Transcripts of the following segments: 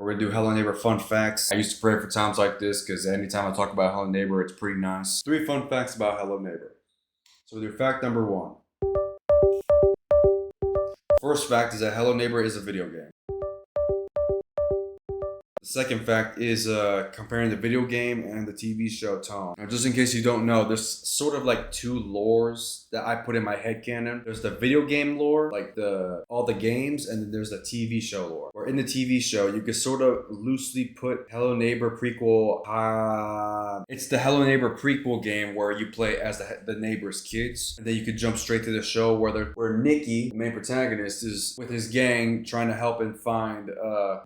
We're gonna do Hello Neighbor fun facts. I used to pray for times like this because anytime I talk about Hello Neighbor, it's pretty nice. 3 fun facts about Hello Neighbor. So we'll do fact number 1. First fact is that Hello Neighbor is a video game. The second fact is comparing the video game and the TV show tone. Now, just in case you don't know, there's sort of like 2 lores that I put in my headcanon. There's the video game lore, like all the games, and then there's the TV show lore. Where in the TV show, you could sort of loosely put Hello Neighbor prequel. It's the Hello Neighbor prequel game where you play as the neighbor's kids, and then you could jump straight to the show where Nicky, the main protagonist, is with his gang trying to help and find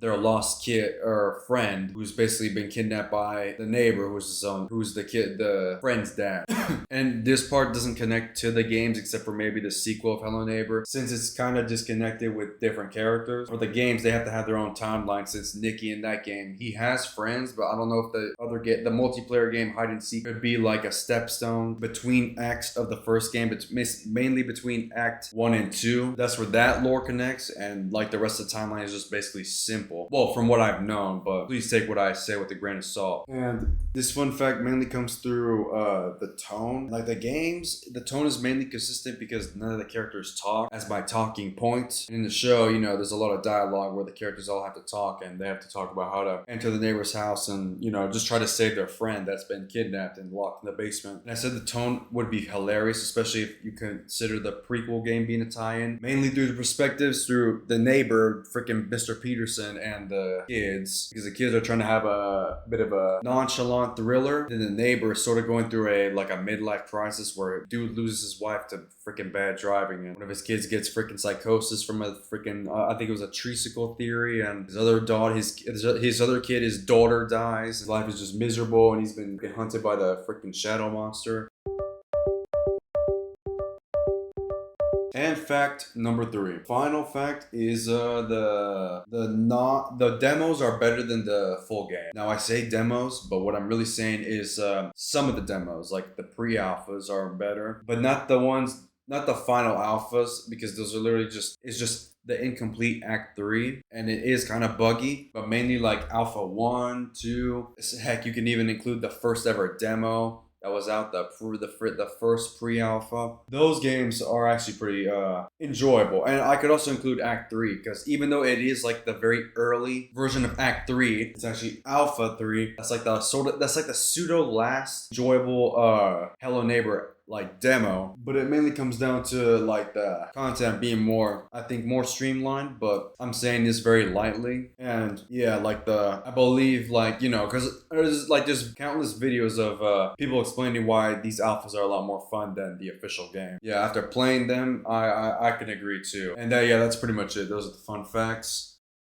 their lost kid or friend who's basically been kidnapped by the neighbor who's the friend's dad. And this part doesn't connect to the games except for maybe the sequel of Hello Neighbor, since it's kind of disconnected with different characters. For the games, they have to have their own timeline, since Nicky in that game, he has friends, but I don't know if the multiplayer game hide and seek could be like a stepstone between acts of the first game, but mainly between act 1 and 2. That's where that lore connects, and like the rest of the timeline is just basically simple. Well, from what I've known, but please take what I say with a grain of salt. And this fun fact mainly comes through the tone. Like the games, the tone is mainly consistent because none of the characters talk, as by talking points. And in the show, you know, there's a lot of dialogue where the characters all have to talk, and they have to talk about how to enter the neighbor's house and, you know, just try to save their friend that's been kidnapped and locked in the basement. And I said the tone would be hilarious, especially if you consider the prequel game being a tie-in, mainly through the perspectives through the neighbor, freaking Mr. Peterson, and the kids, because the kids are trying to have a bit of a nonchalant thriller. Then the neighbor is sort of going through a midlife crisis where a dude loses his wife to freaking bad driving, and one of his kids gets freaking psychosis from a freaking I think it was a tricycle theory, and his other kid, his daughter dies. His life is just miserable, and he's been hunted by the freaking shadow monster. And fact number 3. Final fact is the demos are better than the full game. Now I say demos, but what I'm really saying is some of the demos, like the pre-alphas, are better, but not the final alphas, because those are literally just the incomplete Act 3, and it is kind of buggy, but mainly like Alpha 1, 2, heck, you can even include the first ever demo that was out, the first pre-alpha. Those games are actually pretty enjoyable. And I could also include Act 3, because even though it is like the very early version of Act 3, it's actually Alpha 3. That's like the pseudo last enjoyable Hello Neighbor like demo, but it mainly comes down to like the content being more streamlined, but I'm saying this very lightly. And yeah, I believe, like, you know, because there's countless videos of people explaining why these alphas are a lot more fun than the official game. Yeah, after playing them, I can agree too. And yeah, that's pretty much it. Those are the fun facts.